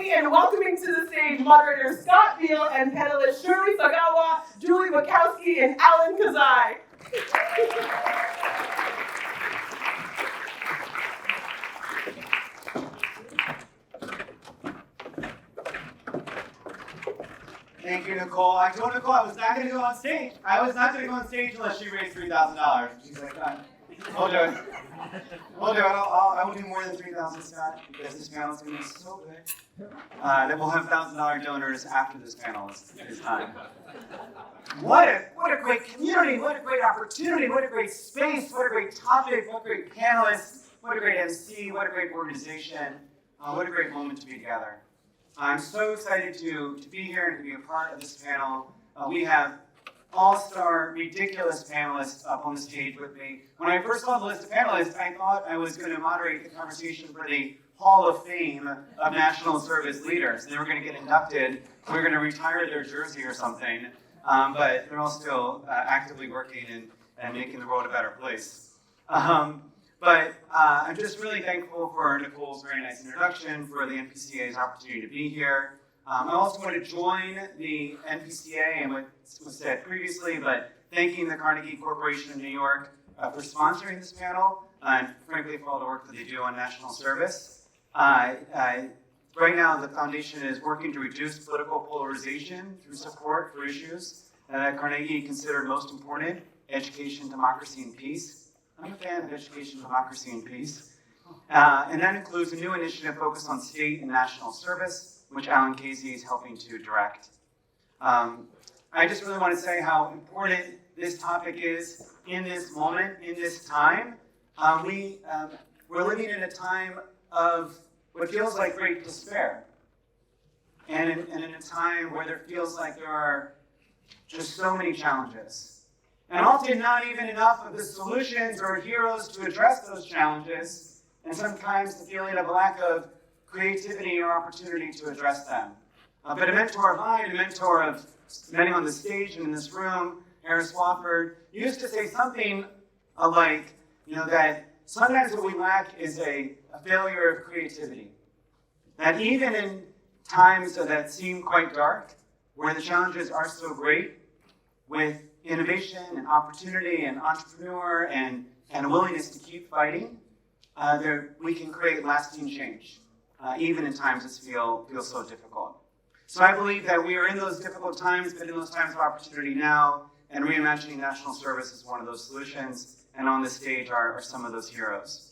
me in welcoming to the stage Moderator Scott Beale and panelists Shirley Sagawa, Julie Wachowski, and Alan Kazai. Thank you, Nicole. I told Nicole I was not going to go on stage. I was not going to go on stage unless she raised $3,000. She's like, we'll do it. We'll do it. I will do more than $3,000, Scott, because this panel is going to be so good. That we'll have $1,000 donors after this panel is done. What a great community, what a great opportunity, what a great space, what a great topic, what great panelists, what a great MC, what a great organization, what a great moment to be together. I'm so excited to be here and to be a part of this panel. We have all-star, ridiculous panelists up on the stage with me. When I first saw the list of panelists, I thought I was going to moderate the conversation for the Hall of Fame of National Service Leaders. They were going to get inducted. We were going to retire their jersey or something. But they're all still actively working and making the world a better place. But I'm just really thankful for Nicole's very nice introduction, for the NPCA's opportunity to be here. I also want to join the NPCA and what was said previously, but thanking the Carnegie Corporation of New York for sponsoring this panel, and frankly for all the work that they do on national service. Right now, the foundation is working to reduce political polarization through support for issues that Carnegie considered most important: education, democracy, and peace. I'm a fan of education, democracy, and peace. And that includes a new initiative focused on state and national service, which Alan Casey is helping to direct. I just really want to say how important this topic is in this moment, in this time. We're living in a time of what feels like great despair. And in a time where there feels like there are just so many challenges. And often not even enough of the solutions or heroes to address those challenges, and sometimes the feeling of a lack of creativity or opportunity to address them. But a mentor of mine, a mentor of many on the stage and in this room, Aaron Swafford, used to say something like, that sometimes what we lack is a failure of creativity. That even in times that seem quite dark, where the challenges are so great, with innovation and opportunity and entrepreneur and a willingness to keep fighting, we can create lasting change, even in times that feel so difficult. So I believe that we are in those difficult times, but in those times of opportunity now, and reimagining national service is one of those solutions, and on this stage are some of those heroes.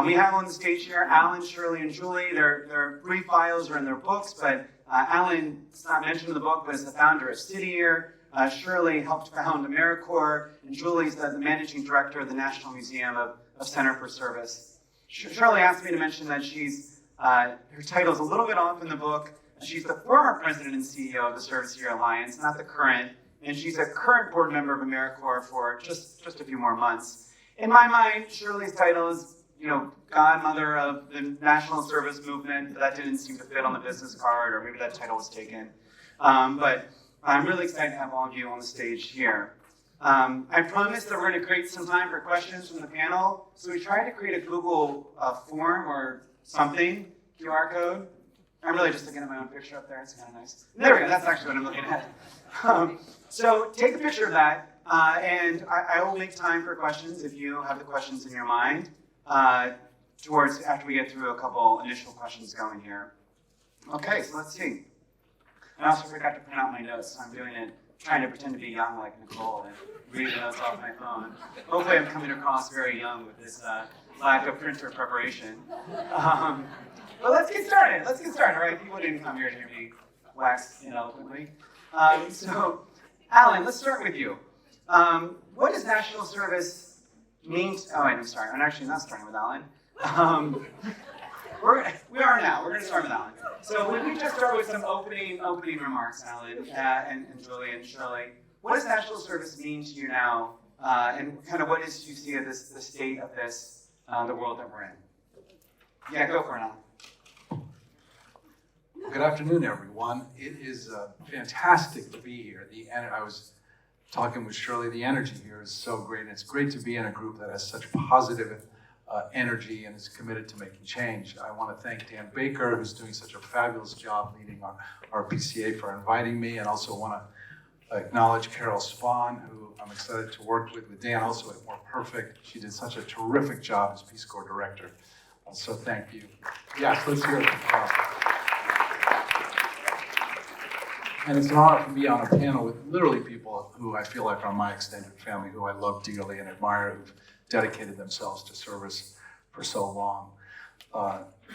We have on the stage here Alan, Shirley, and Julie. Their brief bios are in their books, but Alan, it's not mentioned in the book, but is the founder of Civic. Shirley helped found AmeriCorps, and Julie's the managing director of the National Museum of Center for Service. Shirley asked me to mention that her title's a little bit off in the book. She's the former president and CEO of the Service Year Alliance, not the current, and she's a current board member of AmeriCorps for just a few more months. In my mind, Shirley's title is, godmother of the national service movement, but that didn't seem to fit on the business card, or maybe that title was taken. But I'm really excited to have all of you on the stage here. I promised that we're going to create some time for questions from the panel, so we tried to create a Google form or something, QR code. I'm really just looking at my own picture up there. It's kind of nice. There we go. That's actually what I'm looking at. So take a picture of that, and I will make time for questions if you have the questions in your mind after we get through a couple initial questions going here. Okay, so let's see. I also forgot to print out my notes, so I'm doing it, trying to pretend to be young like Nicole and read the notes off my phone. Hopefully I'm coming across very young with this lack of printer preparation. But let's get started. All right? People didn't come here to hear me wax ineloquently. So, Alan, let's start with you. What does national service mean? I'm sorry. I'm actually not starting with Alan. We are now. We're going to start with Alan. So when we just start with some opening remarks, Alan, and Julie and Shirley, what does national service mean to you now, and kind of what do you see of the state of this, the world that we're in? Yeah, go for it, Alan. Good afternoon, everyone. It is fantastic to be here. I was talking with Shirley. The energy here is so great. It's great to be in a group that has such positive energy and is committed to making change. I want to thank Dan Baker, who's doing such a fabulous job leading our PCA, for inviting me, and also want to acknowledge Carol Spahn, who I'm excited to work with Dan also at More Perfect. She did such a terrific job as Peace Corps Director. So thank you. Yes, let's hear it. And it's an honor to be on a panel with literally people who I feel like are my extended family, who I love dearly and admire, who've dedicated themselves to service for so long.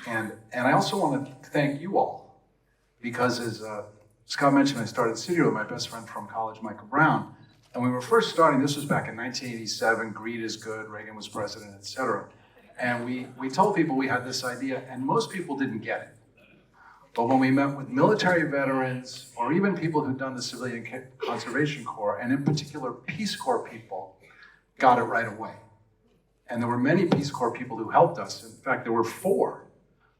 And I also want to thank you all, because as Scott mentioned, I started Civic with my best friend from college, Michael Brown. And when we were first starting, this was back in 1987, greed is good, Reagan was president, et cetera. And we told people we had this idea, and most people didn't get it. But when we met with military veterans, or even people who'd done the Civilian Conservation Corps, and in particular Peace Corps people, got it right away. And there were many Peace Corps people who helped us. In fact, there were 4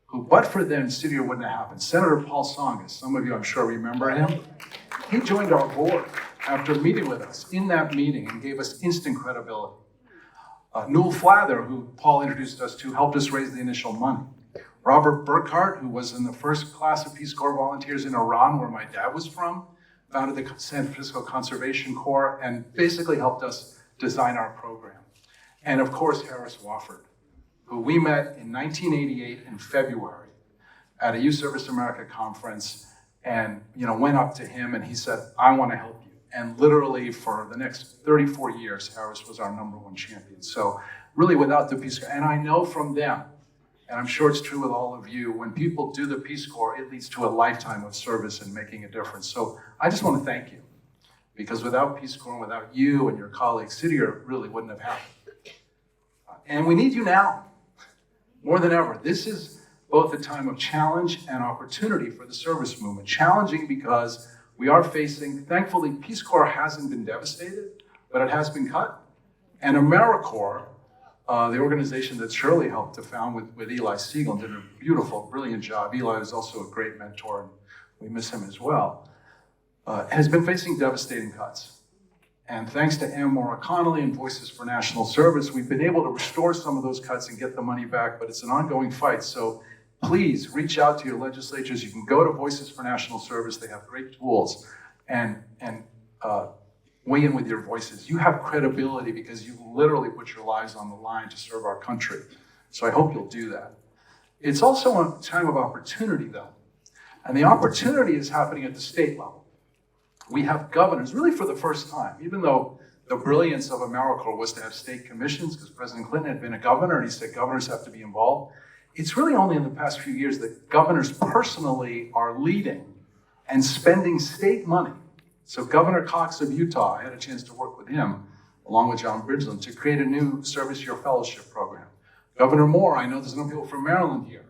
who, but for them, Civic wouldn't have happened. Senator Paul Tsongas, some of you I'm sure remember him. He joined our board after meeting with us in that meeting and gave us instant credibility. Newell Flather, who Paul introduced us to, helped us raise the initial money. Robert Burkhart, who was in the first class of Peace Corps volunteers in Iran, where my dad was from, founded the San Francisco Conservation Corps and basically helped us design our program. And of course, Harris Wofford, who we met in 1988 in February at a Youth Service America conference, and went up to him and he said, I want to help you. And literally for the next 34 years, Harris was our #1 champion. So really without the Peace Corps, and I know from them, and I'm sure it's true with all of you, when people do the Peace Corps, it leads to a lifetime of service and making a difference. So I just want to thank you, because without Peace Corps, and without you and your colleagues, Civic really wouldn't have happened. And we need you now, more than ever. This is both a time of challenge and opportunity for the service movement. Challenging because we are facing, thankfully, Peace Corps hasn't been devastated, but it has been cut. And AmeriCorps, the organization that Shirley helped to found with Eli Siegel, did a beautiful, brilliant job. Eli was also a great mentor, and we miss him as well, has been facing devastating cuts. And thanks to Ann Maura Connolly and Voices for National Service, we've been able to restore some of those cuts and get the money back, but it's an ongoing fight. So please reach out to your legislatures. You can go to Voices for National Service. They have great tools, and weigh in with your voices. You have credibility because you literally put your lives on the line to serve our country. So I hope you'll do that. It's also a time of opportunity, though. And the opportunity is happening at the state level. We have governors, really for the first time, even though the brilliance of AmeriCorps was to have state commissions, because President Clinton had been a governor and he said governors have to be involved. It's really only in the past few years that governors personally are leading and spending state money. So Governor Cox of Utah, I had a chance to work with him, along with John Bridgeland, to create a new Service Year Fellowship program. Governor Moore, I know there's no people from Maryland here,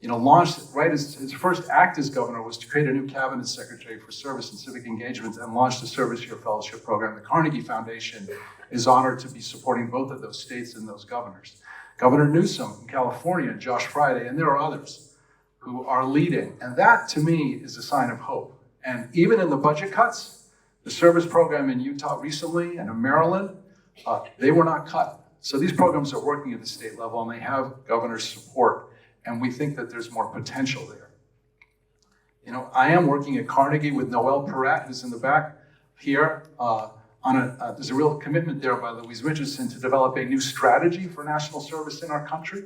launched, right, his first act as governor was to create a new cabinet secretary for service and civic engagement and launched the Service Year Fellowship program. The Carnegie Foundation is honored to be supporting both of those states and those governors. Governor Newsom in California, Josh Friday, and there are others who are leading. And that, to me, is a sign of hope. And even in the budget cuts, the service program in Utah recently and in Maryland, they were not cut. So these programs are working at the state level and they have governor's support. And we think that there's more potential there. I am working at Carnegie with Noel Peratt, who's in the back here. There's a real commitment there by Louise Richardson to develop a new strategy for national service in our country.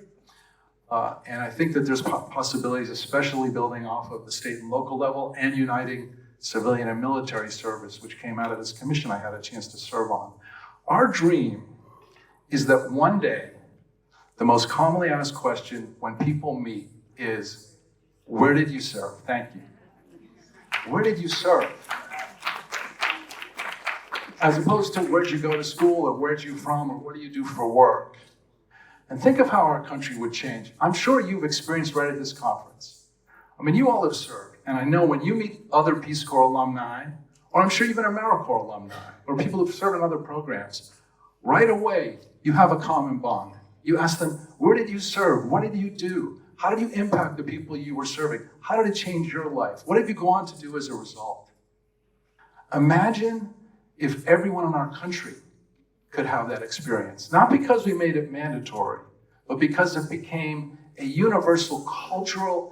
And I think that there's possibilities, especially building off of the state and local level and uniting civilian and military service, which came out of this commission I had a chance to serve on. Our dream is that one day, the most commonly asked question when people meet is, where did you serve? Thank you. Where did you serve? As opposed to where'd you go to school or where'd you from or what do you do for work? And think of how our country would change. I'm sure you've experienced right at this conference. You all have served. And I know when you meet other Peace Corps alumni, or I'm sure even AmeriCorps alumni, or people who've served in other programs, right away you have a common bond. You ask them, where did you serve? What did you do? How did you impact the people you were serving? How did it change your life? What have you gone on to do as a result? Imagine if everyone in our country could have that experience. Not because we made it mandatory, but because it became a universal cultural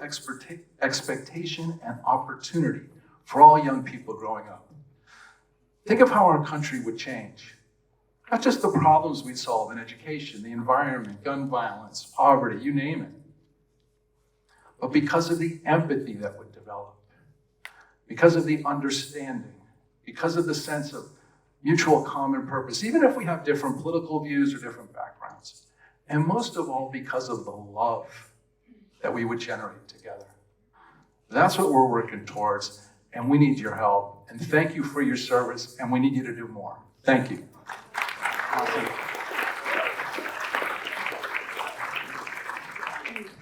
expectation and opportunity for all young people growing up. Think of how our country would change. Not just the problems we'd solve in education, the environment, gun violence, poverty, you name it, but because of the empathy that would develop, because of the understanding, because of the sense of mutual common purpose, even if we have different political views or different backgrounds. And most of all, because of the love that we would generate together. That's what we're working towards, and we need your help. And thank you for your service, and we need you to do more. Thank you. Awesome.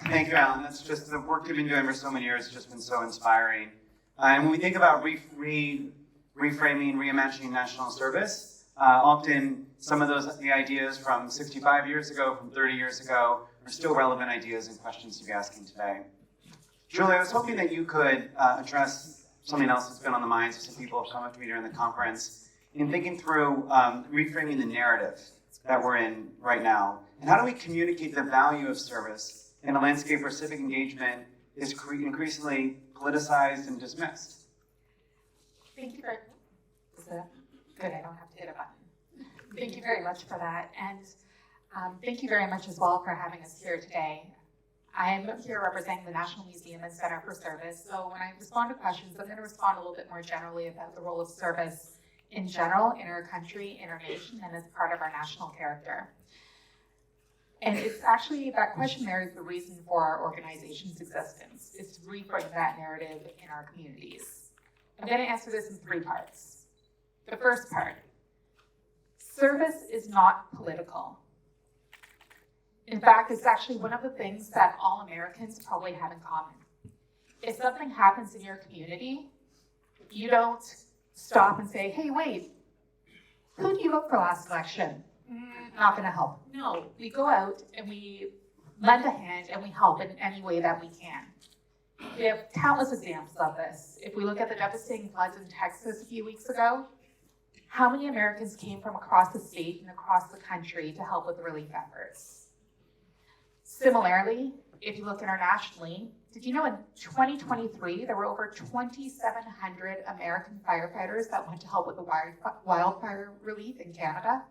Thank you, Alan. That's just the work you've been doing for so many years has just been so inspiring. And when we think about reframing, reimagining national service, often some of the ideas from 65 years ago, from 30 years ago, are still relevant ideas and questions to be asking today. Julie, I was hoping that you could address something else that's been on the minds of some people who have come up to me during the conference in thinking through reframing the narrative that we're in right now. And how do we communicate the value of service in a landscape where civic engagement is increasingly politicized and dismissed? Thank you very much. Is that good? I don't have to hit a button. Thank you very much for that. And thank you very much as well for having us here today. I'm here representing the National Museum and Center for Service. So when I respond to questions, I'm going to respond a little bit more generally about the role of service in general, in our country, in our nation, and as part of our national character. And it's actually, that question there is the reason for our organization's existence, is to reframe that narrative in our communities. I'm going to answer this in 3 parts. The first part, service is not political. In fact, it's actually one of the things that all Americans probably have in common. If something happens in your community, you don't stop and say, hey, wait, who do you vote for last election? Not going to help. No, we go out and we lend a hand and we help in any way that we can. We have countless examples of this. If we look at the devastating floods in Texas a few weeks ago, how many Americans came from across the state and across the country to help with the relief efforts? Similarly, if you look internationally, did you know in 2023, there were over 2,700 American firefighters that went to help with the wildfire relief in Canada?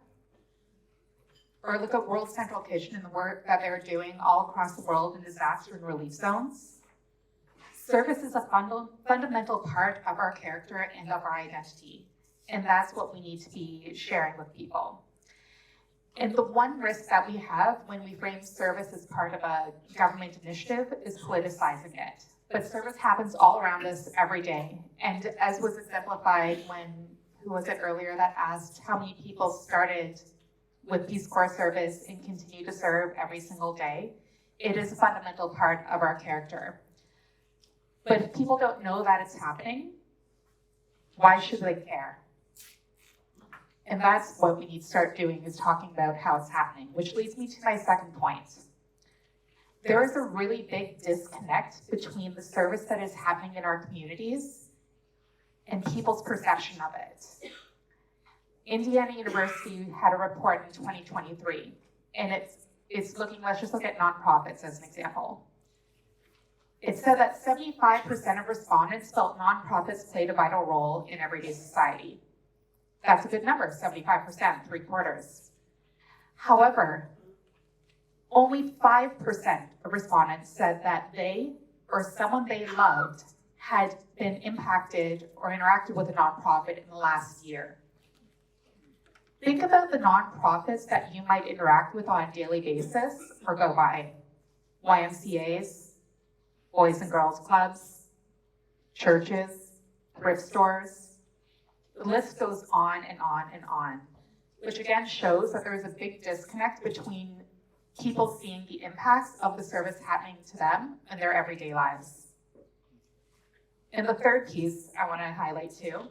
Or look at World Central Kitchen and the work that they're doing all across the world in disaster and relief zones. Service is a fundamental part of our character and of our identity. And that's what we need to be sharing with people. And the one risk that we have when we frame service as part of a government initiative is politicizing it. But service happens all around us every day. And as was exemplified when, who was it earlier that asked how many people started with Peace Corps service and continue to serve every single day, it is a fundamental part of our character. But if people don't know that it's happening, why should they care? And that's what we need to start doing, is talking about how it's happening, which leads me to my second point. There is a really big disconnect between the service that is happening in our communities and people's perception of it. Indiana University had a report in 2023, and it's looking, let's just look at nonprofits as an example. It said that 75% of respondents felt nonprofits played a vital role in everyday society. That's a good number, 75%, 3/4. However, only 5% of respondents said that they or someone they loved had been impacted or interacted with a nonprofit in the last year. Think about the nonprofits that you might interact with on a daily basis or go by. YMCAs, Boys and Girls Clubs, churches, thrift stores. The list goes on and on and on, which again shows that there is a big disconnect between people seeing the impacts of the service happening to them in their everyday lives. And the third piece I want to highlight too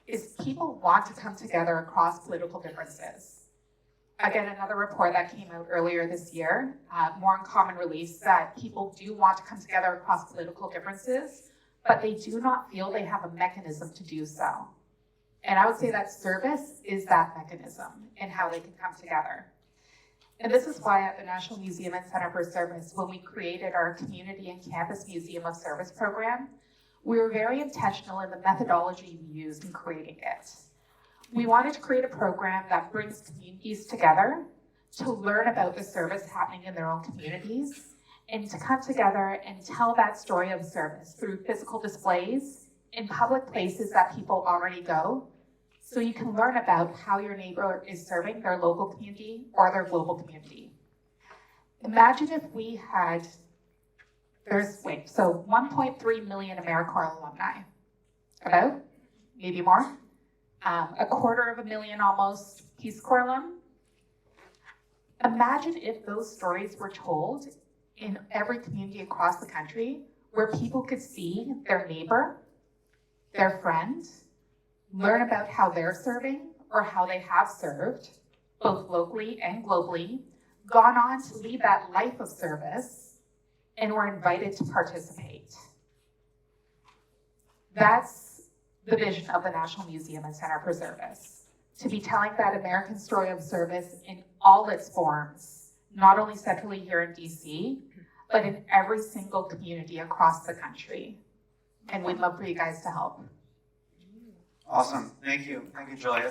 is people want to come together across political differences. Again, another report that came out earlier this year, More in Common released that people do want to come together across political differences, but they do not feel they have a mechanism to do so. And I would say that service is that mechanism and how they can come together. And this is why at the National Museum and Center for Service, when we created our Community and Campus Museum of Service program, we were very intentional in the methodology we used in creating it. We wanted to create a program that brings communities together to learn about the service happening in their own communities and to come together and tell that story of service through physical displays in public places that people already go, so you can learn about how your neighbor is serving their local community or their global community. Imagine if we had, 1.3 million AmeriCorps alumni, about, maybe more, 250,000 almost Peace Corps alum. Imagine if those stories were told in every community across the country where people could see their neighbor, their friend, learn about how they're serving or how they have served, both locally and globally, gone on to lead that life of service, and were invited to participate. That's the vision of the National Museum and Center for Service, to be telling that American story of service in all its forms, not only centrally here in DC, but in every single community across the country. And we'd love for you guys to help. Awesome. Thank you. Thank you, Julie.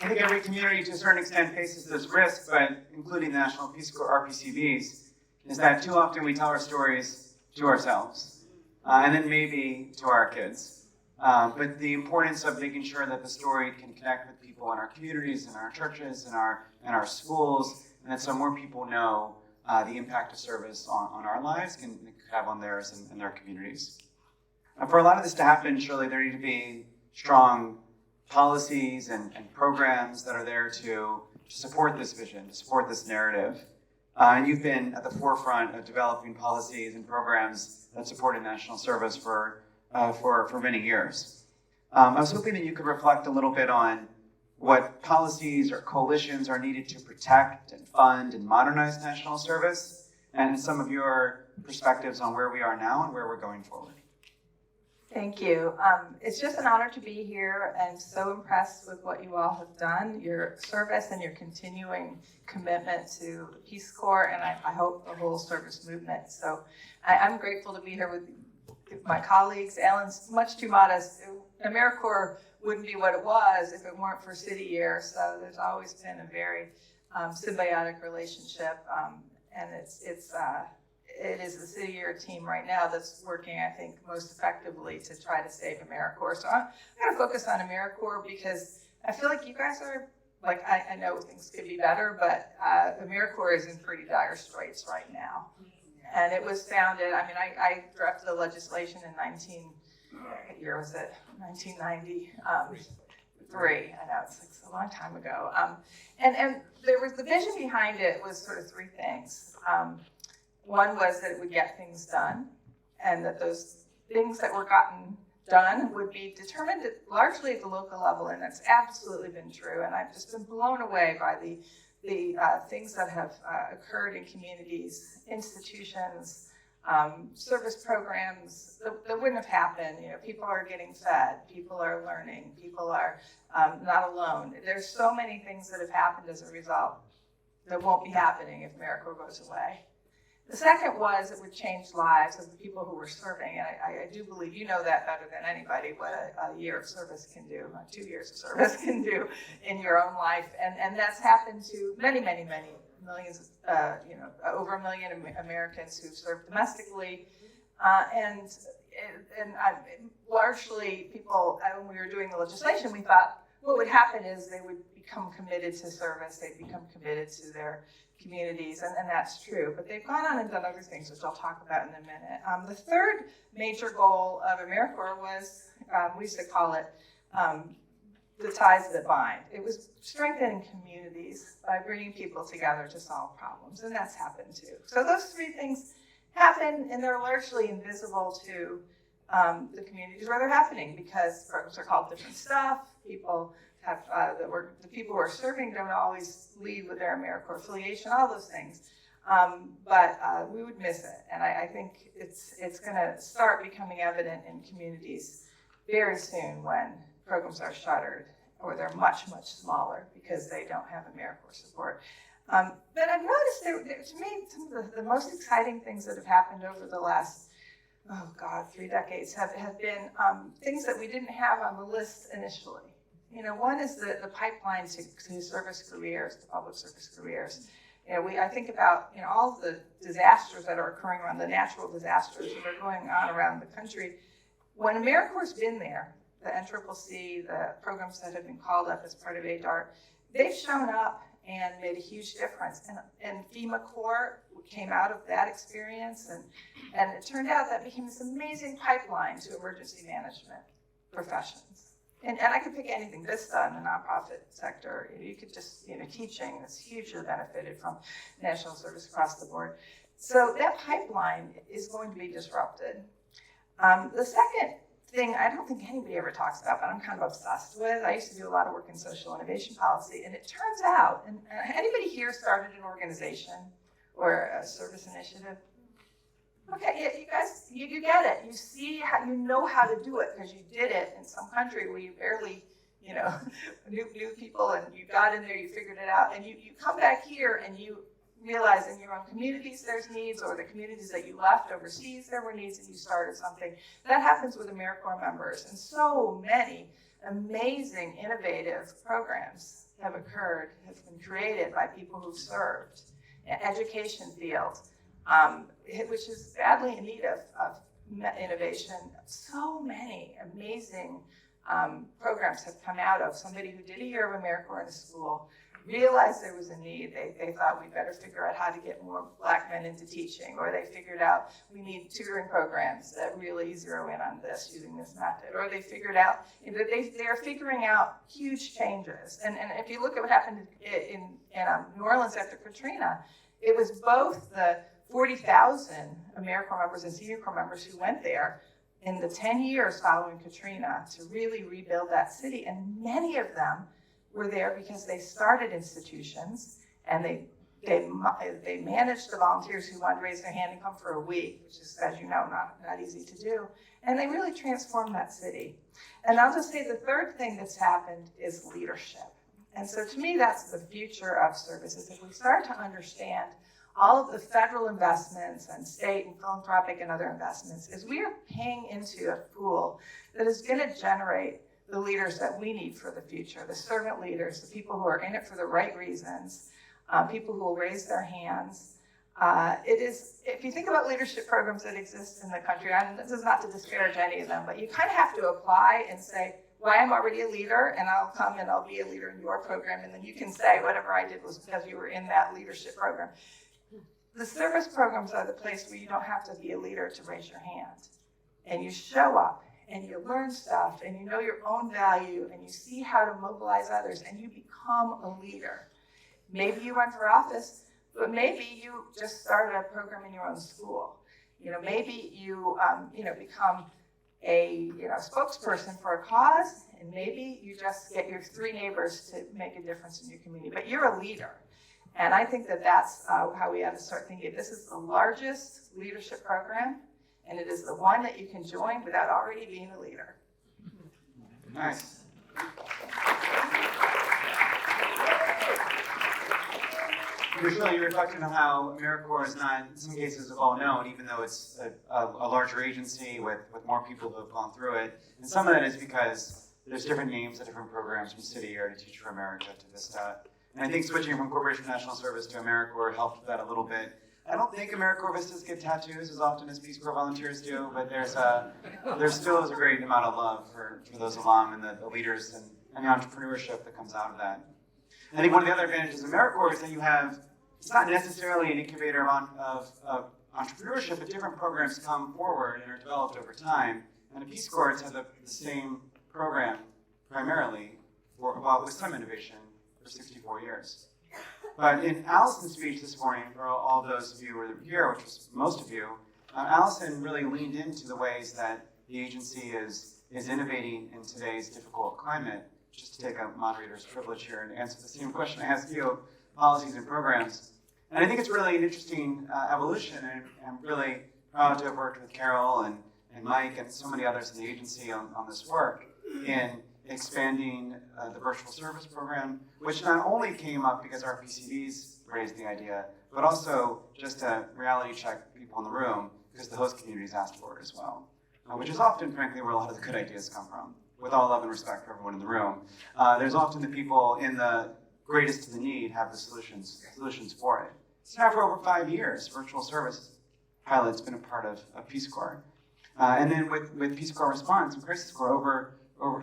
I think every community to a certain extent faces this risk, but including the National Peace Corps RPCVs, is that too often we tell our stories to ourselves, and then maybe to our kids. But the importance of making sure that the story can connect with people in our communities, in our churches, in our schools, and that so more people know the impact of service on our lives can have on theirs and their communities. For a lot of this to happen, surely there need to be strong policies and programs that are there to support this vision, to support this narrative. And you've been at the forefront of developing policies and programs that supported national service for many years. I was hoping that you could reflect a little bit on what policies or coalitions are needed to protect and fund and modernize national service, and some of your perspectives on where we are now and where we're going forward. Thank you. It's just an honor to be here and so impressed with what you all have done, your service and your continuing commitment to the Peace Corps, and I hope the whole service movement. So I'm grateful to be here with my colleagues. Ellen's much too modest. AmeriCorps wouldn't be what it was if it weren't for City Year, so there's always been a very symbiotic relationship, and it is the City Year team right now that's working, I think, most effectively to try to save AmeriCorps. So I'm going to focus on AmeriCorps because I feel like you guys are, like, I know things could be better, but AmeriCorps is in pretty dire straits right now. And it was founded, I mean, I drafted the legislation in 1993. I know, it's a long time ago. And there was, the vision behind it was sort of three things. One was that it would get things done, and that those things that were gotten done would be determined largely at the local level, and that's absolutely been true. And I've just been blown away by the things that have occurred in communities, institutions, service programs that wouldn't have happened. You know, people are getting fed, people are learning, people are not alone. There's so many things that have happened as a result that won't be happening if AmeriCorps goes away. The second was it would change lives of the people who were serving, and I do believe you know that better than anybody, what a year of service can do, 2 years of service can do in your own life, and that's happened to many, many, many millions, over 1 million Americans who've served domestically, and largely people, when we were doing the legislation, we thought what would happen is they would become committed to service, they'd become committed to their communities, and that's true. But they've gone on and done other things, which I'll talk about in a minute. The third major goal of AmeriCorps was, we used to call it the ties that bind. It was strengthening communities by bringing people together to solve problems, and that's happened too. So those three things happen, and they're largely invisible to the communities where they're happening, because programs are called different stuff. People have the people who are serving don't always lead with their AmeriCorps affiliation, all those things. But we would miss it, and I think it's going to start becoming evident in communities very soon when programs are shuttered or they're much, much smaller because they don't have AmeriCorps support. But I've noticed to me, some of the most exciting things that have happened over the last, 3 decades have been things that we didn't have on the list initially. One is the pipeline to service careers, to public service careers. I think about all of the disasters that are occurring around, the natural disasters that are going on around the country. When AmeriCorps has been there, the NCCC, the programs that have been called up as part of ADART, they've shown up and made a huge difference. And FEMA Corps came out of that experience, and it turned out that became this amazing pipeline to emergency management professions. And I could pick anything, Vista in the nonprofit sector. You could just, teaching is hugely benefited from national service across the board. So that pipeline is going to be disrupted. The second thing I don't think anybody ever talks about, but I'm kind of obsessed with, I used to do a lot of work in social innovation policy, and it turns out, and anybody here started an organization or a service initiative? Okay, yeah, you guys, you get it. You see how, you know how to do it because you did it in some country where you barely, knew people, and you got in there, you figured it out, and you come back here and you realize in your own communities there's needs, or the communities that you left overseas there were needs, and you started something. That happens with AmeriCorps members, and so many amazing, innovative programs have been created by people who've served. Education field, which is badly in need of innovation. So many amazing programs have come out of somebody who did a year of AmeriCorps in a school, realized there was a need. They thought we better figure out how to get more Black men into teaching, or they figured out we need tutoring programs that really zero in on this using this method, or they figured out they are figuring out huge changes. And if you look at what happened in New Orleans after Katrina, it was both the 40,000 AmeriCorps members and Senior Corps members who went there in the 10 years following Katrina to really rebuild that city, and many of them were there because they started institutions, and they managed the volunteers who wanted to raise their hand and come for a week, which is, as you know, not easy to do. And they really transformed that city. And I'll just say the third thing that's happened is leadership. And so to me, that's the future of services. If we start to understand all of the federal investments and state and philanthropic and other investments, is we are paying into a pool that is going to generate the leaders that we need for the future, the servant leaders, the people who are in it for the right reasons, people who will raise their hands. If you think about leadership programs that exist in the country, and this is not to disparage any of them, but you kind of have to apply and say, well, I'm already a leader, and I'll come and I'll be a leader in your program, and then you can say whatever I did was because you were in that leadership program. The service programs are the place where you don't have to be a leader to raise your hand. And you show up, and you learn stuff, and you know your own value, and you see how to mobilize others, and you become a leader. Maybe you run for office, but maybe you just start a program in your own school. Maybe you become a spokesperson for a cause, and maybe you just get your 3 neighbors to make a difference in your community. But you're a leader. And I think that that's how we have to start thinking. This is the largest leadership program, and it is the one that you can join without already being a leader. Nice. Michelle, you were talking about how AmeriCorps is not, in some cases, well known, even though it's a larger agency with more people who have gone through it. And some of that is because there's different names of different programs, from City or to Teach for America to Vista. And I think switching from Corporation National Service to AmeriCorps helped that a little bit. I don't think AmeriCorps Vistas get tattoos as often as Peace Corps volunteers do, but there still is a great amount of love for those alum and the leaders and the entrepreneurship that comes out of that. I think one of the other advantages of AmeriCorps is that you have, it's not necessarily an incubator of entrepreneurship, but different programs come forward and are developed over time. And the Peace Corps has had the same program primarily with some innovation for 64 years. But in Allison's speech this morning, for all those of you who were here, which was most of you, Allison really leaned into the ways that the agency is innovating in today's difficult climate. Just to take a moderator's privilege here and answer the same question I asked you, policies and programs. And I think it's really an interesting evolution, and I'm really proud to have worked with Carol and Mike and so many others in the agency on this work in expanding the virtual service program, which not only came up because our PCDs raised the idea, but also just to reality check people in the room because the host communities asked for it as well, which is often, frankly, where a lot of the good ideas come from. With all love and respect for everyone in the room, there's often the people in the greatest to the need have the solutions for it. So now for over 5 years, virtual service pilot's been a part of Peace Corps. And then with Peace Corps Response and Crisis Corps, over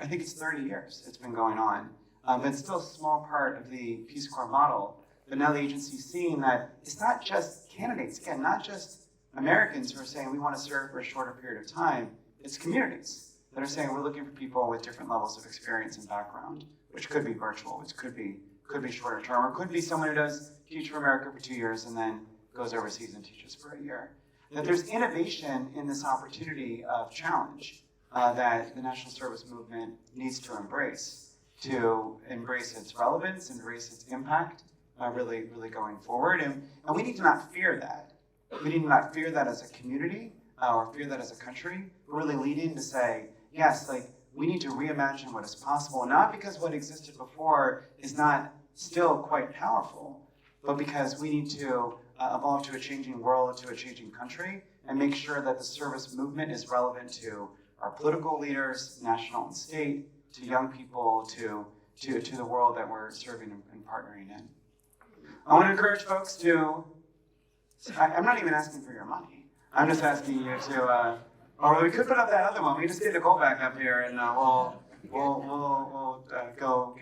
I think it's 30 years it's been going on. But it's still a small part of the Peace Corps model. But now the agency's seeing that it's not just candidates, again, not just Americans who are saying we want to serve for a shorter period of time, it's communities that are saying we're looking for people with different levels of experience and background, which could be virtual, which could be shorter term, or could be someone who does Teach for America for 2 years and then goes overseas and teaches for a year. That there's innovation in this opportunity of challenge that the National Service Movement needs to embrace its relevance, embrace its impact, really going forward. And we need to not fear that. We need to not fear that as a community or fear that as a country. But really lead in to say, yes, like we need to reimagine what is possible, not because what existed before is not still quite powerful, but because we need to evolve to a changing world, to a changing country, and make sure that the service movement is relevant to our political leaders, national and state, to young people, to the world that we're serving and partnering in. I want to encourage folks to, I'm not even asking for your money. I'm just asking you to, or we could put up that other one. We just get Nicole back up here and we'll go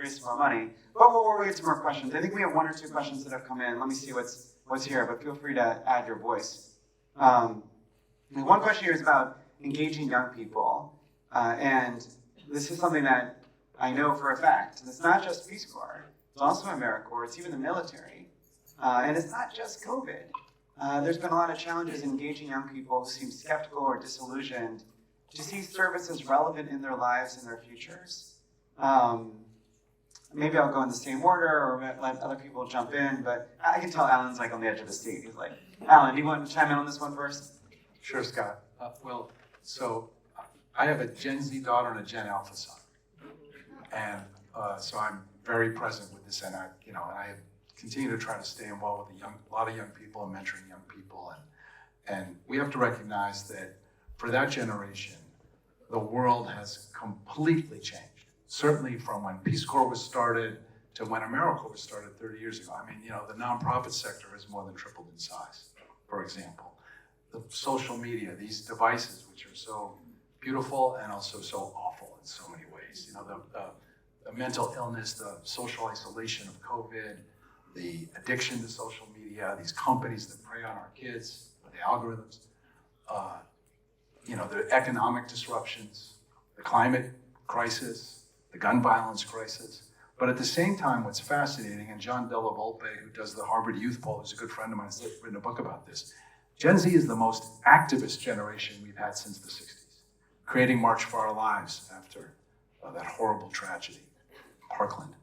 raise some more money. But we'll get some more questions. I think we have 1 or 2 questions that have come in. Let me see what's here, but feel free to add your voice. One question here is about engaging young people. And this is something that I know for a fact. It's not just Peace Corps. It's also AmeriCorps. It's even the military. And it's not just COVID. There's been a lot of challenges engaging young people who seem skeptical or disillusioned to see service as relevant in their lives and their futures. Maybe I'll go in the same order or let other people jump in, but I can tell Alan's like on the edge of the seat. He's like, Alan, do you want to chime in on this one first? Sure, Scott. So I have a Gen Z daughter and a Gen Alpha son. And so I'm very present with this, and I continue to try to stay involved with a lot of young people and mentoring young people. And we have to recognize that for that generation, the world has completely changed. Certainly from when Peace Corps was started to when AmeriCorps was started 30 years ago. I mean, the nonprofit sector has more than tripled in size, for example. The social media, these devices, which are so beautiful and also so awful in so many ways. The mental illness, the social isolation of COVID, the addiction to social media, these companies that prey on our kids, the algorithms, the economic disruptions, the climate crisis, the gun violence crisis. But at the same time, what's fascinating, and John Della Volpe, who does the Harvard Youth Poll, who's a good friend of mine, has written a book about this. Gen Z is the most activist generation we've had since the 60s, creating March for Our Lives after that horrible tragedy in Parkland.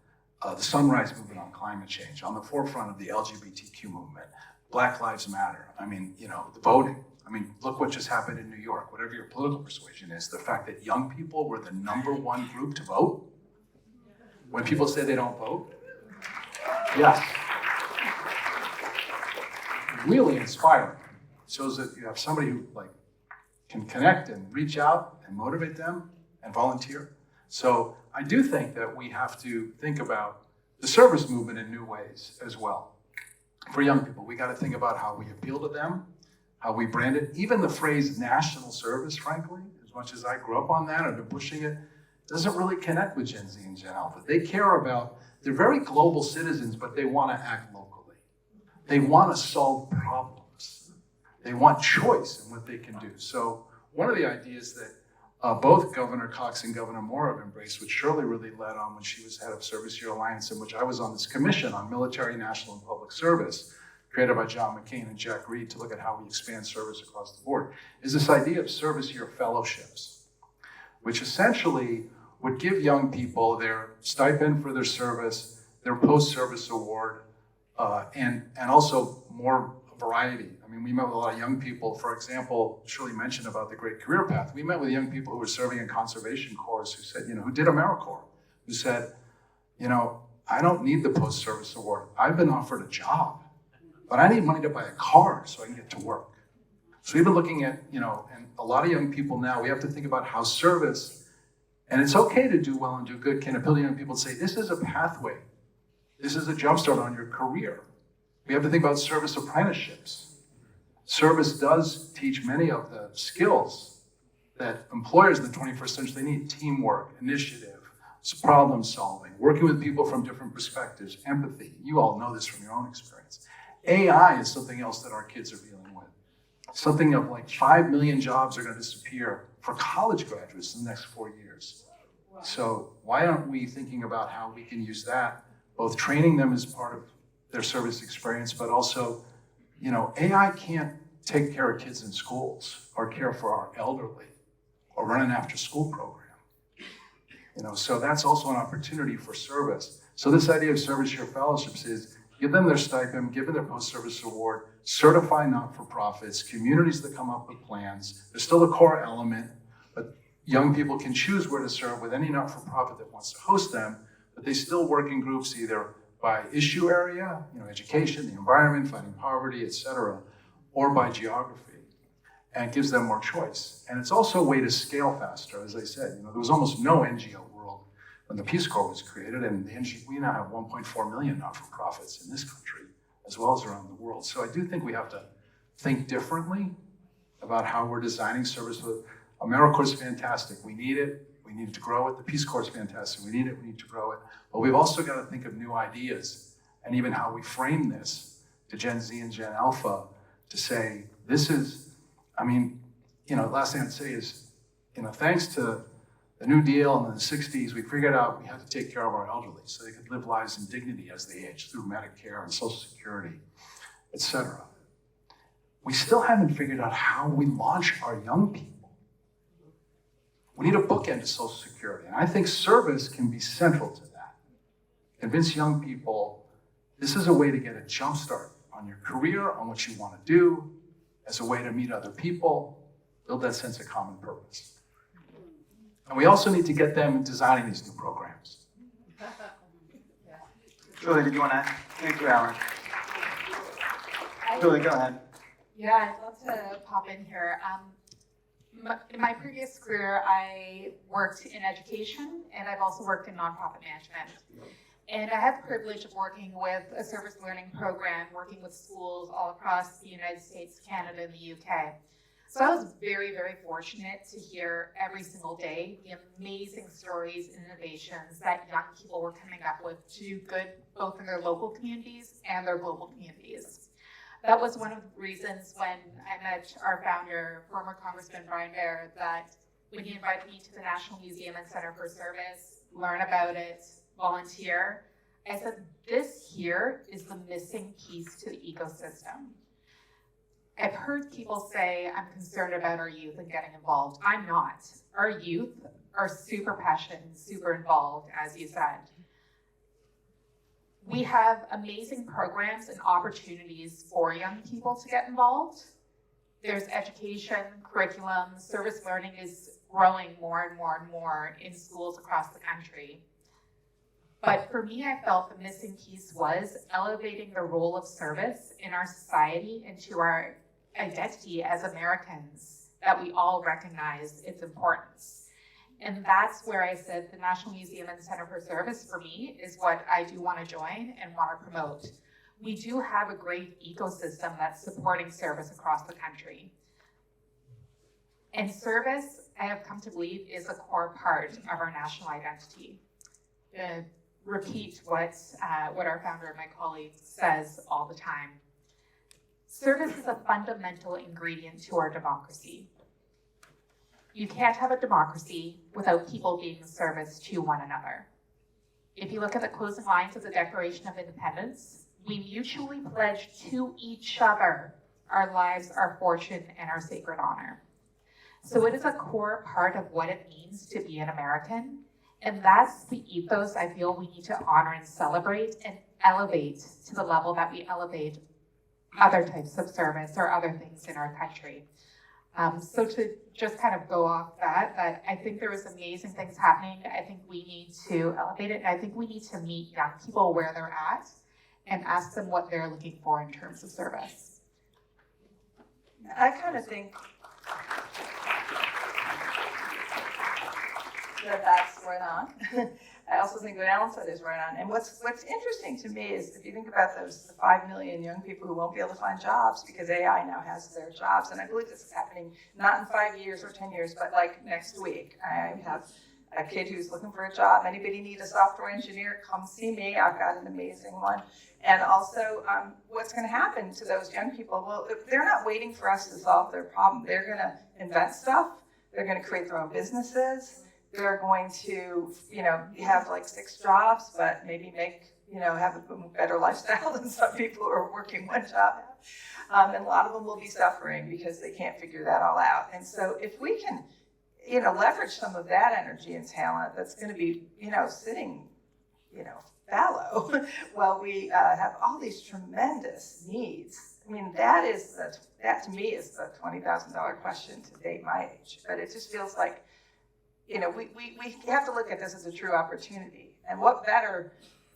The Sunrise Movement on climate change, on the forefront of the LGBTQ movement, Black Lives Matter. I mean, the voting. I mean, look what just happened in New York. Whatever your political persuasion is, the fact that young people were the #1 group to vote. When people say they don't vote, yes. Really inspiring. It shows that you have somebody who can connect and reach out and motivate them and volunteer. So I do think that we have to think about the service movement in new ways as well. For young people, we got to think about how we appeal to them, how we brand it. Even the phrase national service, frankly, as much as I grew up on that, I've been pushing it, doesn't really connect with Gen Z and Gen Alpha. They care about, they're very global citizens, but they want to act locally. They want to solve problems. They want choice in what they can do. So one of the ideas that both Governor Cox and Governor Moore have embraced, which Shirley really led on when she was head of Service Year Alliance, in which I was on this commission on military, national, and public service, created by John McCain and Jack Reed to look at how we expand service across the board, is this idea of service year fellowships, which essentially would give young people their stipend for their service, their post-service award, and also more variety. I I mean, we met with a lot of young people. For example, Shirley mentioned about the great career path. We met with young people who were serving in conservation corps who said, who did AmeriCorps, who said, I don't need the post-service award. I've been offered a job, but I need money to buy a car so I can get to work. So we've been looking at, and a lot of young people now, we have to think about how service, and it's okay to do well and do good, can appeal to young people and say, this is a pathway. This is a jumpstart on your career. We have to think about service apprenticeships. Service does teach many of the skills that employers in the 21st century, they need: teamwork, initiative, problem solving, working with people from different perspectives, empathy. You all know this from your own experience. AI is something else that our kids are dealing with. Something of like 5 million jobs are going to disappear for college graduates in the next 4 years. So why aren't we thinking about how we can use that, both training them as part of their service experience, but also, AI can't take care of kids in schools or care for our elderly or run an after-school program. So that's also an opportunity for service. So this idea of service year fellowships is give them their stipend, give them their post-service award, certify not-for-profits, communities that come up with plans. There's still a core element, but young people can choose where to serve with any not-for-profit that wants to host them, but they still work in groups either by issue area, education, the environment, fighting poverty, etc., or by geography. And it gives them more choice. And it's also a way to scale faster. As I said, there was almost no NGO world when the Peace Corps was created, and we now have 1.4 million not-for-profits in this country, as well as around the world. So I do think we have to think differently about how we're designing service. AmeriCorps is fantastic. We need it. We need to grow it. The Peace Corps is fantastic. We need it. We need to grow it. But we've also got to think of new ideas and even how we frame this to Gen Z and Gen Alpha to say, this is, last thing I'd say is, thanks to the New Deal in the 60s, we figured out we had to take care of our elderly so they could live lives in dignity as they age through Medicare and Social Security, etc. We still haven't figured out how we launch our young people. We need a bookend to Social Security, and I think service can be central to that. Convince young people this is a way to get a jump start on your career, on what you want to do, as a way to meet other people, build that sense of common purpose. And we also need to get them designing these new programs. Julie, did you want to? Thank you, Alan. Julie, go ahead. Yeah, I'd love to pop in here. In my previous career, I worked in education, and I've also worked in nonprofit management. And I had the privilege of working with a service learning program, working with schools all across the United States, Canada, and the UK. So I was very, very fortunate to hear every single day the amazing stories and innovations that young people were coming up with to do good both in their local communities and their global communities. That was one of the reasons when I met our founder, former Congressman Brian Baer, that when he invited me to the National Museum and Center for Service, learn about it, volunteer, I said, this here is the missing piece to the ecosystem. I've heard people say, I'm concerned about our youth and getting involved. I'm not. Our youth are super passionate and super involved, as you said. We have amazing programs and opportunities for young people to get involved. There's education, curriculum, service learning is growing more and more and more in schools across the country. But for me, I felt the missing piece was elevating the role of service in our society into our identity as Americans, that we all recognize its importance. And that's where I said the National Museum and Center for Service for me is what I do want to join and want to promote. We do have a great ecosystem that's supporting service across the country. And service, I have come to believe, is a core part of our national identity. Repeat what our founder and my colleague says all the time. Service is a fundamental ingredient to our democracy. You can't have a democracy without people being of service to one another. If you look at the closing lines of the Declaration of Independence, we mutually pledge to each other our lives, our fortune, and our sacred honor. So it is a core part of what it means to be an American, and that's the ethos I feel we need to honor and celebrate and elevate to the level that we elevate other types of service or other things in our country. So to just kind of go off that I think there is amazing things happening. I think we need to elevate it. And I think we need to meet young people where they're at and ask them what they're looking for in terms of service. I kind of think that that's right on. I also think what Alan said is right on. And what's interesting to me is if you think about the 5 million young people who won't be able to find jobs because AI now has their jobs, and I believe this is happening not in 5 years or 10 years, but like next week. I have a kid who's looking for a job. Anybody need a software engineer? Come see me. I've got an amazing one. And also, what's going to happen to those young people? Well, they're not waiting for us to solve their problem. They're going to invent stuff. They're going to create their own businesses. They're going to, have like 6 jobs, but maybe have a better lifestyle than some people who are working one job. And a lot of them will be suffering because they can't figure that all out. And so if we can, leverage some of that energy and talent that's going to be, sitting, fallow while we have all these tremendous needs. I mean, that to me is the $20,000 question to date my age. But it just feels like, we have to look at this as a true opportunity. And what better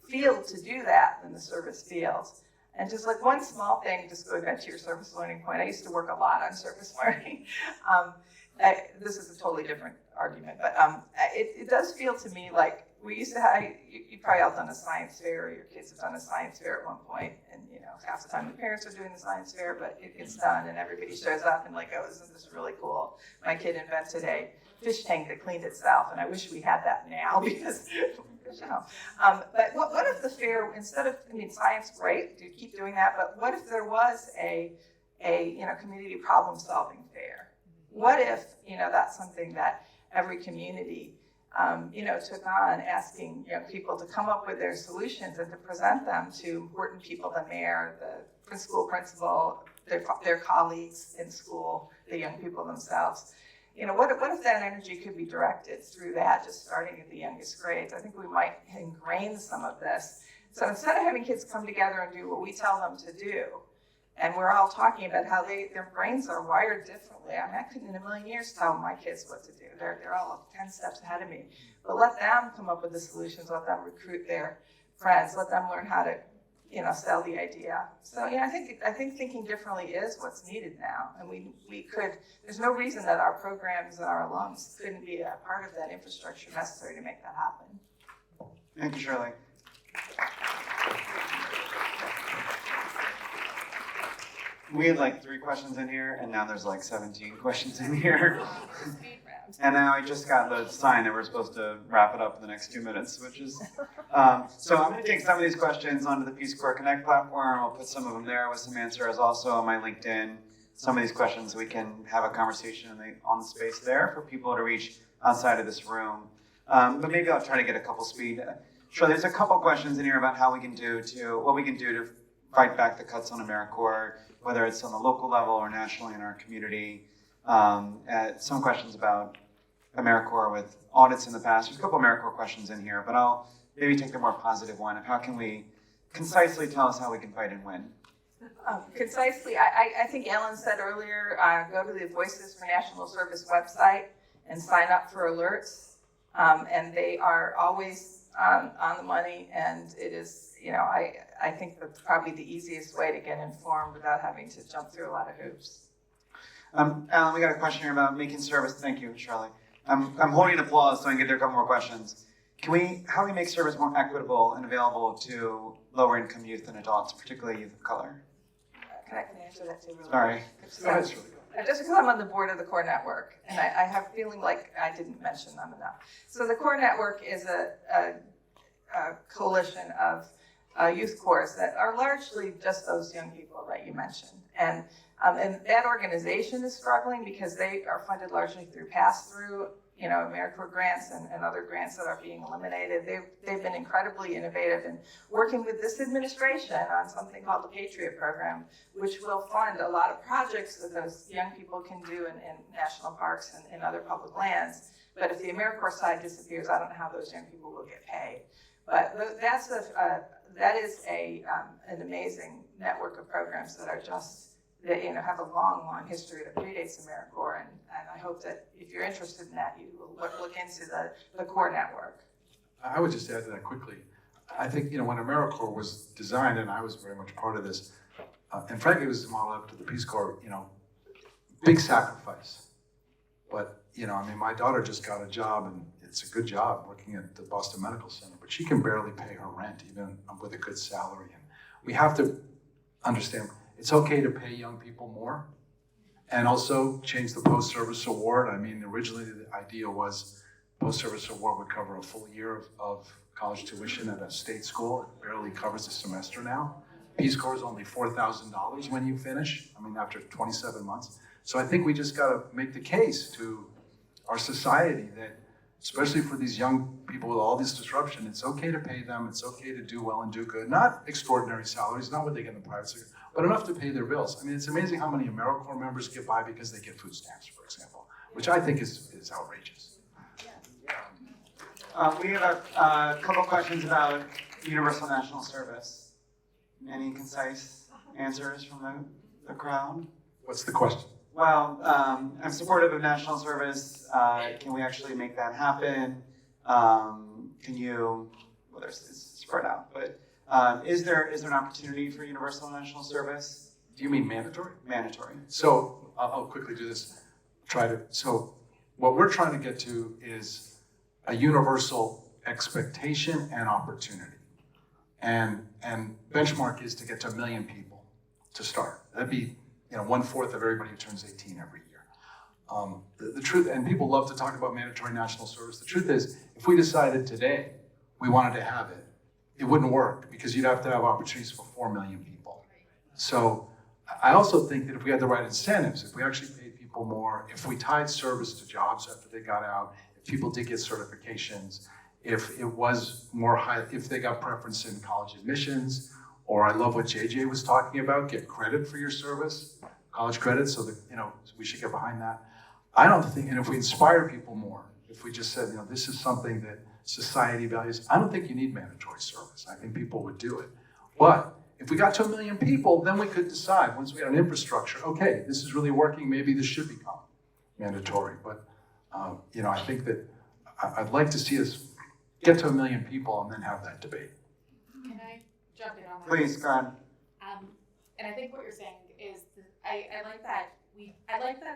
field to do that than the service fields? And just like one small thing, just going back to your service learning point, I used to work a lot on service learning. This is a totally different argument, but it does feel to me like we used to have, you probably all done a science fair, or your kids have done a science fair at one point, and half the time the parents are doing the science fair, but it gets done and everybody shows up and like, oh, isn't this really cool? My kid invented a fish tank that cleaned itself, and I wish we had that now because, but what if the fair, instead of, science, great, do keep doing that, but what if there was a community problem solving fair? What if, that's something that every community, took on, asking people to come up with their solutions and to present them to important people, the mayor, the school principal, their colleagues in school, the young people themselves. What if that energy could be directed through that, just starting at the youngest grades? I think we might ingrain some of this. So instead of having kids come together and do what we tell them to do, and we're all talking about how their brains are wired differently. I couldn't in a million years tell my kids what to do. They're all 10 steps ahead of me. But let them come up with the solutions. Let them recruit their friends. Let them learn how to, sell the idea. So I think thinking differently is what's needed now. And we could. There's no reason that our programs and our alums couldn't be a part of that infrastructure necessary to make that happen. Thank you, Shirley. We had like 3 questions in here, and now there's like 17 questions in here. And now I just got the sign that we're supposed to wrap it up in the next 2 minutes, which is, so I'm gonna take some of these questions onto the Peace Corps Connect platform. I'll put some of them there with some answers also on my LinkedIn. Some of these questions we can have a conversation on the space there for people to reach outside of this room. But maybe I'll try to get a couple speed. Sure, there's a couple questions in here about what we can do to fight back the cuts on AmeriCorps, whether it's on the local level or nationally in our community. Some questions about AmeriCorps with audits in the past. There's a couple AmeriCorps questions in here, but I'll maybe take the more positive one of how can we concisely tell us how we can fight and win. Concisely, I think Ellen said earlier, go to the Voices for National Service website and sign up for alerts. And they are always on the money, and it is, I think that's probably the easiest way to get informed without having to jump through a lot of hoops. Alan, we got a question here about making service. Thank you, Shirley. I'm holding applause so I can get there a couple more questions. How do we make service more equitable and available to lower income youth and adults, particularly youth of color? Can I answer that too? Really Sorry. Go ahead, Shirley. Just because I'm on the board of the Core Network, and I have a feeling like I didn't mention them enough. So the Core Network is a coalition of youth corps that are largely just those young people that you mentioned. And that organization is struggling because they are funded largely through pass-through, AmeriCorps grants and other grants that are being eliminated. They've been incredibly innovative in working with this administration on something called the Patriot Program, which will fund a lot of projects that those young people can do in national parks and in other public lands. But if the AmeriCorps side disappears, I don't know how those young people will get paid. But that is an amazing network of programs that are just, that, you know, have a long, long history that predates AmeriCorps, and I hope that if you're interested in that, you will look into the core network. I would just add to that quickly. I think, you know, when AmeriCorps was designed, and I was very much part of this, and frankly, it was modeled up to the Peace Corps, you know, big sacrifice. But, you know, I mean, my daughter just got a job, and it's a good job working at the Boston Medical Center, but she can barely pay her rent, even with a good salary. And we have to understand it's okay to pay young people more, and also change the post-service award. I mean, originally the idea was post-service award would cover a full year of college tuition at a state school. It barely covers a semester now. Peace Corps is only $4,000 when you finish, I mean, after 27 months. So I think we just gotta make the case to our society that, especially for these young people with all this disruption, it's okay to pay them, it's okay to do well and do good. Not extraordinary salaries, not what they get in the private sector, but enough to pay their bills. I mean, it's amazing how many AmeriCorps members get by because they get food stamps, for example, which I think is outrageous. We have a couple questions about universal national service. Any concise answers from the crowd? What's the question? Well, I'm supportive of national service. Can we actually make that happen? Can you, well, it's spread out, but is there an opportunity for universal national service? Do you mean mandatory? Mandatory. So I'll quickly do this. So what we're trying to get to is a universal expectation and opportunity. And benchmark is to get to 1 million people to start. That'd be, you know, 1/4 of everybody who turns 18 every year. The truth, and people love to talk about mandatory national service. The truth is, if we decided today we wanted to have it, it wouldn't work because you'd have to have opportunities for 4 million people. So I also think that if we had the right incentives, if we actually paid people more, if we tied service to jobs after they got out, if people did get certifications, if it was more high, if they got preference in college admissions, or I love what JJ was talking about, get credit for your service, college credit, so that, you know, we should get behind that. I don't think, and if we inspire people more, if we just said, you know, this is something that society values, I don't think you need mandatory service. I think people would do it. But if we got to 1 million people, then we could decide, once we had an infrastructure, okay, this is really working, maybe this should become mandatory. But, you know, I think that I'd like to see us get to 1 million people and then have that debate. Can I jump in on that? Please, go on. And I think what you're saying is, I like that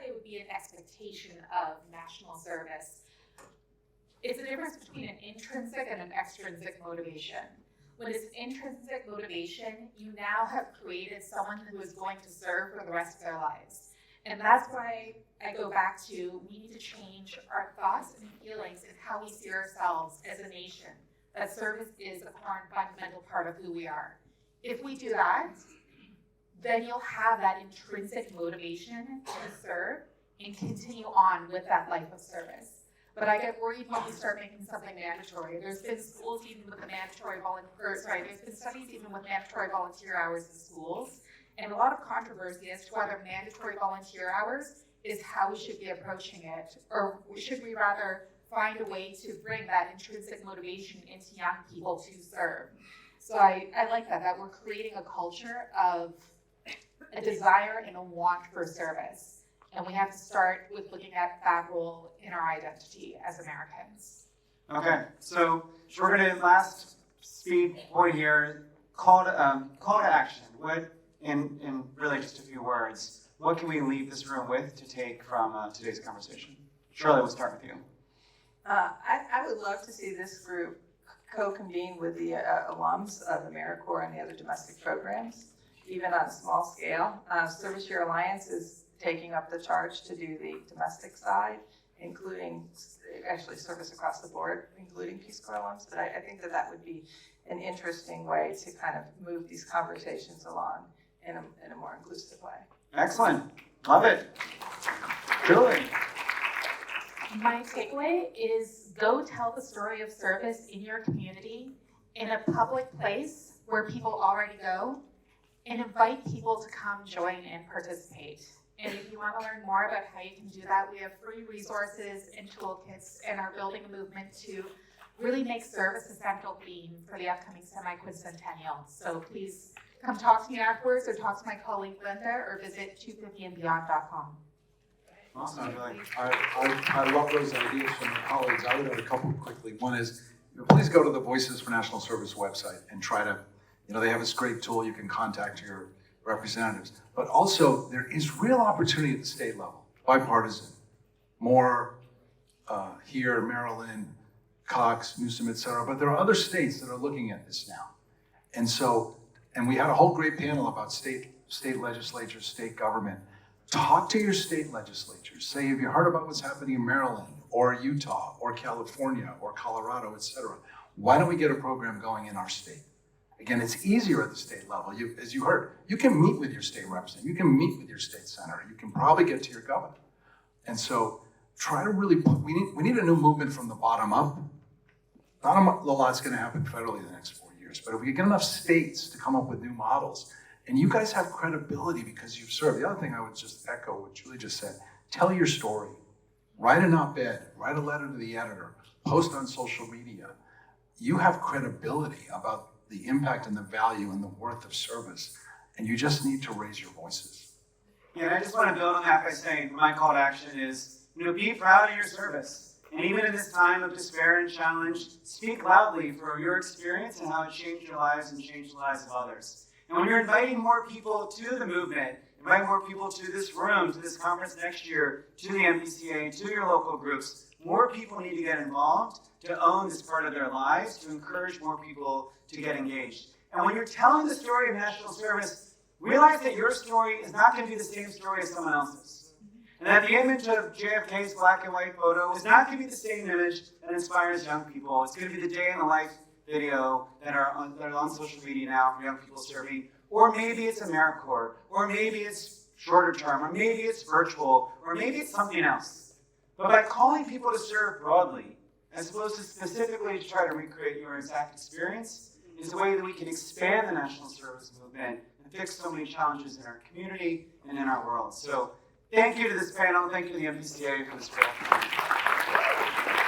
it would be an expectation of national service. It's the difference between an intrinsic and an extrinsic motivation. When it's intrinsic motivation, you now have created someone who is going to serve for the rest of their lives. And that's why I go back to, we need to change our thoughts and feelings and how we see ourselves as a nation. That service is a fundamental part of who we are. If we do that, then you'll have that intrinsic motivation to serve and continue on with that life of service. But I get worried when we start making something mandatory. There's been schools even with the there's been studies even with mandatory volunteer hours in schools, and a lot of controversy as to whether mandatory volunteer hours is how we should be approaching it, or should we rather find a way to bring that intrinsic motivation into young people to serve. So I like that we're creating a culture of a desire and a want for service. And we have to start with looking at that role in our identity as Americans. Okay, so we're going to, last speed point here, call to action. What, in really just a few words, what can we leave this room with to take from today's conversation? Shirley, we'll start with you. I would love to see this group co-convene with the alums of AmeriCorps and the other domestic programs, even on a small scale. Service Year Alliance is taking up the charge to do the domestic side, including actually service across the board, including Peace Corps alums. But I think that would be an interesting way to kind of move these conversations along in a more inclusive way. Excellent. Love it. Julie. My takeaway is go tell the story of service in your community in a public place where people already go, and invite people to come join and participate. And if you want to learn more about how you can do that, we have free resources and toolkits and are building a movement to really make service a central theme for the upcoming semi-quincentennial. So please Come talk to me afterwards, or talk to my colleague Linda, or visit 250andbeyond.com. Awesome, Julie. I love those ideas from my colleagues. I would add a couple quickly. One is, please go to the Voices for National Service website and try to, they have this great tool, you can contact your representatives. But also, there is real opportunity at the state level, bipartisan. More here, Maryland, Cox, Newsom, et cetera. But there are other states that are looking at this now. And we had a whole great panel about state legislatures, state government. Talk to your state legislatures. Say, have you heard about what's happening in Maryland or Utah or California or Colorado, et cetera? Why don't we get a program going in our state? Again, it's easier at the state level. As you heard, you can meet with your state representative. You can meet with your state senator. You can probably get to your governor. And so try to really we need a new movement from the bottom up. Not a lot's going to happen federally in the next 4 years, but if we get enough states to come up with new models, and you guys have credibility because you've served. The other thing I would just echo what Julie just said, tell your story. Write an op-ed, write a letter to the editor, post on social media. You have credibility about the impact and the value and the worth of service, and you just need to raise your voices. Yeah, and I just want to build on that by saying my call to action is, be proud of your service. And even in this time of despair and challenge, speak loudly for your experience and how it changed your lives and changed the lives of others. And when you're inviting more people to the movement, invite more people to this room, to this conference next year, to the MPCA, to your local groups, more people need to get involved to own this part of their lives, to encourage more people to get engaged. And when you're telling the story of national service, realize that your story is not going to be the same story as someone else's. And that the image of JFK's black and white photo is not going to be the same image that inspires young people. It's going to be the day in the life video that are on social media now for young people serving, or maybe it's AmeriCorps, or maybe it's shorter term, or maybe it's virtual, or maybe it's something else. But by calling people to serve broadly, as opposed to specifically to try to recreate your exact experience, is a way that we can expand the national service movement and fix so many challenges in our community and in our world. So thank you to this panel, thank you to the MPCA for this great opportunity.